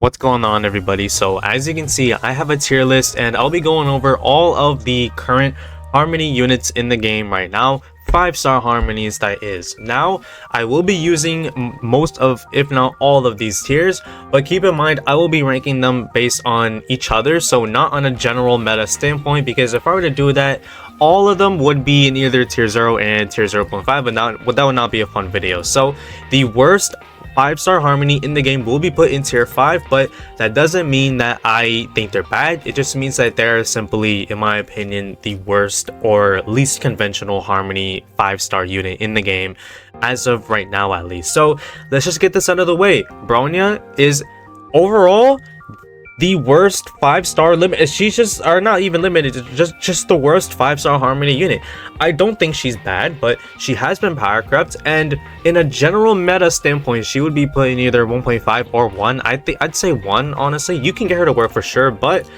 What's going on, everybody? So as you can see, I have a tier list and I'll be going over all of the current harmony units in the game right now. 5-star harmonies, that is. Now I will be using most of, if not all of these tiers, but keep in mind I will be ranking them based on each other, so not on a general meta standpoint, because if I were to do that, all of them would be in either tier 0 and tier 0.5, but that would not be a fun video. So the worst 5-star harmony in the game will be put in tier 5, but that doesn't mean that I think they're bad. It just means that they're simply, in my opinion, the worst or least conventional harmony 5-star unit in the game as of right now, at least. So let's just get this out of the way. Bronya is overall the worst 5-star limit. She's just, or not even limited, just the worst 5-star harmony unit. I don't think she's bad, but she has been power crept, and in a general meta standpoint, she would be playing either 1.5 or 1. I'd say 1, honestly. You can get her to work for sure, but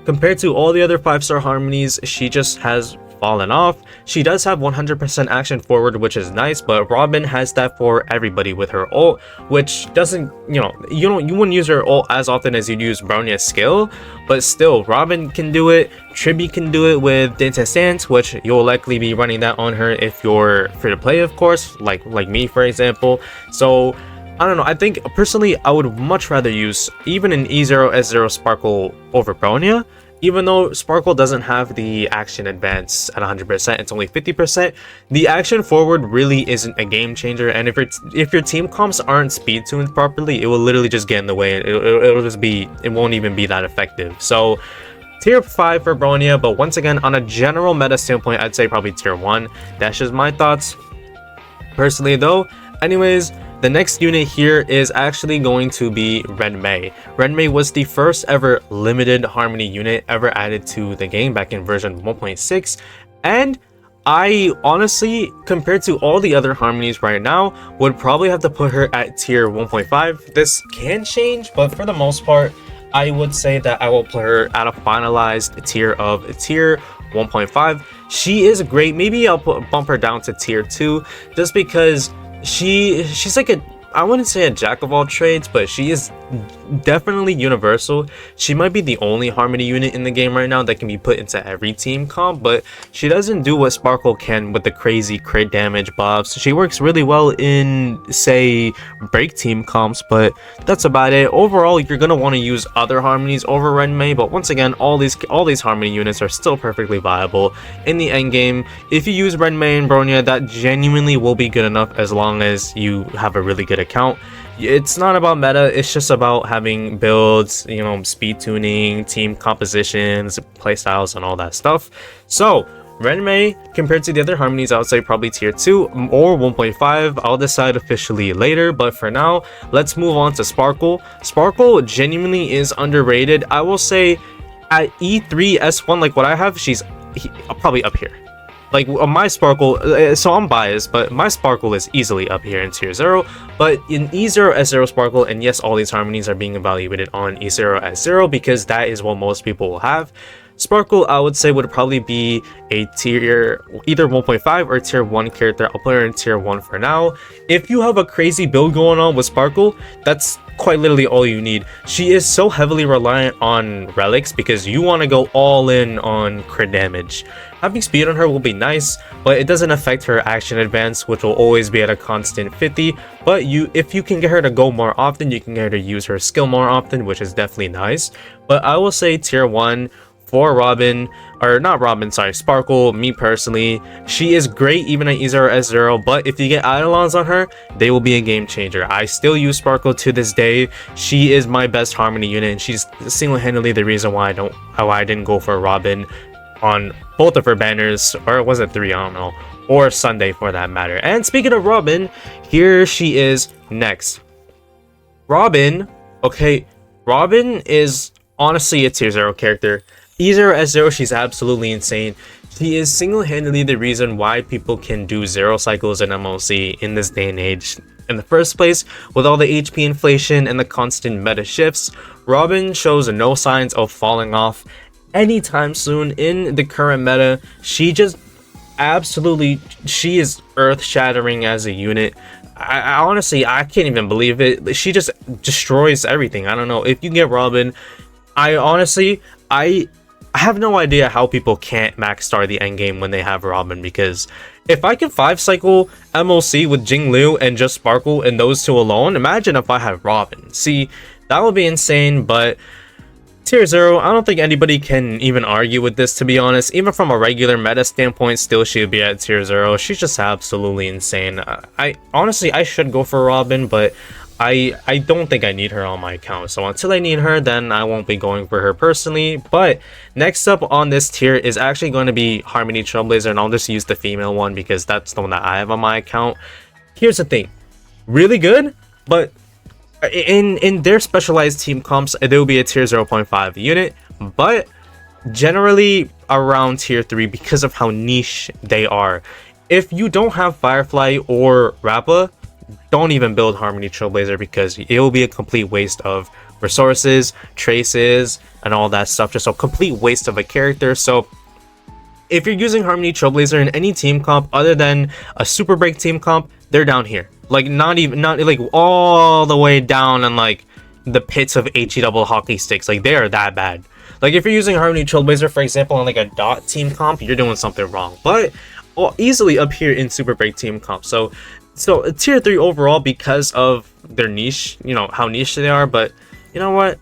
compared to all the other 5-star harmonies, she just has fallen off. She does have 100% action forward, which is nice, but Robin has that for everybody with her ult, which doesn't, you wouldn't use her ult as often as you'd use Bronya's skill, but still, Robin can do it. Tribi can do it with Dance Stance, which you'll likely be running that on her if you're free to play, of course, like me, for example. So I don't know, I think personally I would much rather use even an E0 S0 Sparkle over Bronya. Even though Sparkle doesn't have the action advance at 100%, it's only 50%, the action forward really isn't a game changer, and if your team comps aren't speed tuned properly, it will literally just get in the way, and it won't even be that effective. So tier 5 for Bronya, but once again, on a general meta standpoint, I'd say probably tier 1. That's just my thoughts personally though. Anyways, the next unit here is actually going to be Ruan Mei. Ruan Mei was the first ever limited harmony unit ever added to the game back in version 1.6, and I honestly, compared to all the other harmonies right now, would probably have to put her at tier 1.5. This can change, but for the most part, I would say that I will put her at a finalized tier of tier 1.5. She is great. Maybe I'll bump her down to tier 2 just because she's like I wouldn't say a jack of all trades, but she is definitely universal. She might be the only harmony unit in the game right now that can be put into every team comp, but she doesn't do what Sparkle can with the crazy crit damage buffs. She works really well in, say, break team comps, but that's about it. Overall, you're gonna want to use other harmonies over Ruan Mei, but once again, all these harmony units are still perfectly viable in the end game. If you use Ruan Mei and Bronya, that genuinely will be good enough as long as you have a really good account. It's not about meta, it's just about having builds, speed tuning, team compositions, playstyles, and all that stuff. So Ruan Mei, compared to the other harmonies, I would say probably tier 2 or 1.5. I'll decide officially later, but for now, let's move on to Sparkle. Sparkle genuinely is underrated. I will say at E3 S1, like what I have, she's probably up here. Like my Sparkle, so I'm biased, but my Sparkle is easily up here in tier 0, but in E0 S0 Sparkle, and yes, all these harmonies are being evaluated on E0 S0 because that is what most people will have. Sparkle, I would say, would probably be a tier either 1.5 or tier 1 character. I'll put her in tier 1 for now. If you have a crazy build going on with Sparkle, that's quite literally all you need. She is so heavily reliant on relics because you want to go all in on crit damage. Having speed on her will be nice, but it doesn't affect her action advance, which will always be at a constant 50. But if you can get her to go more often, you can get her to use her skill more often, which is definitely nice. But I will say tier 1 for Robin, or not Robin, sorry, Sparkle. Me personally, she is great even at E0 S0, but if you get Eidolons on her, they will be a game changer. I still use Sparkle to this day. She is my best harmony unit, and she's single-handedly the reason why I didn't go for Robin on both of her banners, or was it 3, I don't know, or Sunday for that matter. And speaking of Robin, here she is next. Robin, okay, Robin is honestly a tier 0 character. E0 S0, she's absolutely insane. She is single-handedly the reason why people can do 0 cycles in MLC in this day and age. In the first place, with all the HP inflation and the constant meta shifts, Robin shows no signs of falling off anytime soon in the current meta. She just absolutely, she is earth-shattering as a unit. I honestly, I can't even believe it. She just destroys everything. I don't know. If you get Robin, I honestly, I have no idea how people can't max star the end game when they have Robin, because if I can 5-cycle MOC with Jing Liu and just Sparkle and those two alone, imagine if I had Robin. See, that would be insane, but Tier 0, I don't think anybody can even argue with this, to be honest. Even from a regular meta standpoint, still she would be at Tier 0. She's just absolutely insane. I honestly, I should go for Robin, but I don't think I need her on my account. So until I need her, then I won't be going for her personally. But next up on this tier is actually going to be Harmony Trailblazer, and I'll just use the female one because that's the one that I have on my account. Here's the thing. Really good, but in their specialized team comps, there will be a tier 0.5 unit, but generally around tier 3 because of how niche they are. If you don't have Firefly or Rappa, don't even build Harmony Trailblazer because it will be a complete waste of resources, traces, and all that stuff. Just a complete waste of a character. So if you're using Harmony Trailblazer in any team comp other than a Super Break team comp, they're down here. Like not like all the way down in like the pits of HE double hockey sticks. Like they are that bad. Like if you're using Harmony Trailblazer, for example, on like a dot team comp, you're doing something wrong. But easily up here in Super Break team comp. So tier 3 overall because of their niche, you know, how niche they are. But you know what?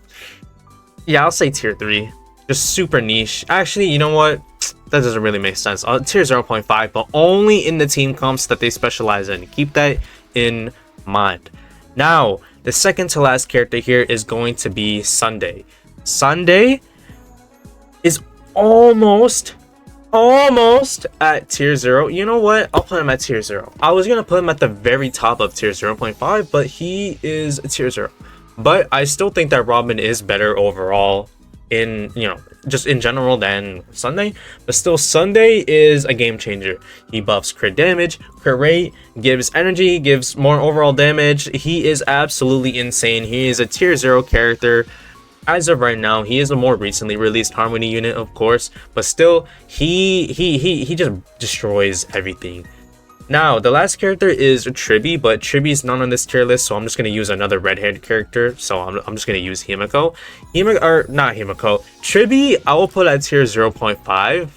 Yeah, I'll say tier 3. Just super niche. Actually, you know what? That doesn't really make sense. Tier 0.5, but only in the team comps that they specialize in. Keep that in mind. Now, the second to last character here is going to be Sunday. Sunday is almost at tier 0. You know what? I'll put him at tier 0. I was gonna put him at the very top of tier 0.5, but he is tier 0. But I still think that Robin is better overall in, you know, just in general than Sunday. But still, Sunday is a game changer. He buffs crit damage, crit rate, gives energy, gives more overall damage. He is absolutely insane. He is a tier 0 character. As of right now, he is a more recently released Harmony unit, of course, but still, he just destroys everything. Now, the last character is Tribi, but Tribi is not on this tier list, so I'm just going to use another red-haired character. So I'm just going to use Himiko. Not Himiko. Tribi, I will put at tier 0.5.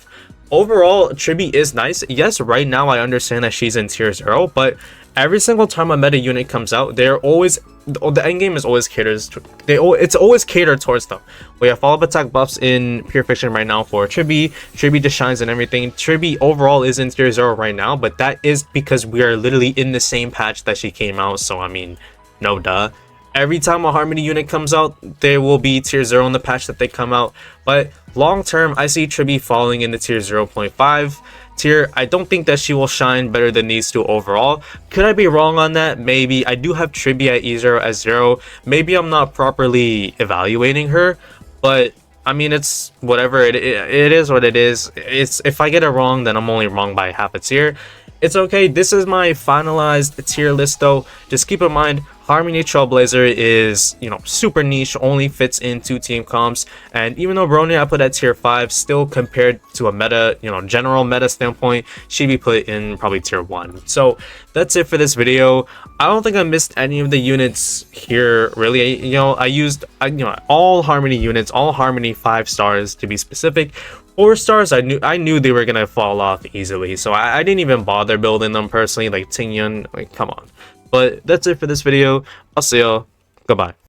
Overall, Tribi is nice. Yes, right now I understand that she's in tier 0, but every single time a meta unit comes out, they're always, the end game is always it's always catered towards them. We have follow-up attack buffs in Pure Fiction right now for Tribi. Tribi just shines and everything. Tribi overall is in tier 0 right now, but that is because we are literally in the same patch that she came out. So I mean, no duh. Every time a Harmony unit comes out, there will be tier 0 in the patch that they come out. But long term, I see Tribi falling in the tier 0.5 tier. I don't think that she will shine better than these two overall. Could I be wrong on that? Maybe. I do have Tribi at E0 as 0. Maybe I'm not properly evaluating her, but I mean, it's whatever. It is what it is. It's, if I get it wrong, then I'm only wrong by half a tier. It's okay. This is my finalized tier list though. Just keep in mind, Harmony Trailblazer is, you know, super niche, only fits in 2 team comps. And even though Bronya I put at tier 5, still compared to a meta, you know, general meta standpoint, she'd be put in probably tier 1. So that's it for this video. I don't think I missed any of the units here, really. You know, I used, you know, all Harmony units, all Harmony 5 stars to be specific. 4 stars, I knew they were gonna fall off easily, so I didn't even bother building them personally. Like Tingyun, like come on. But that's it for this video. I'll see y'all. Goodbye.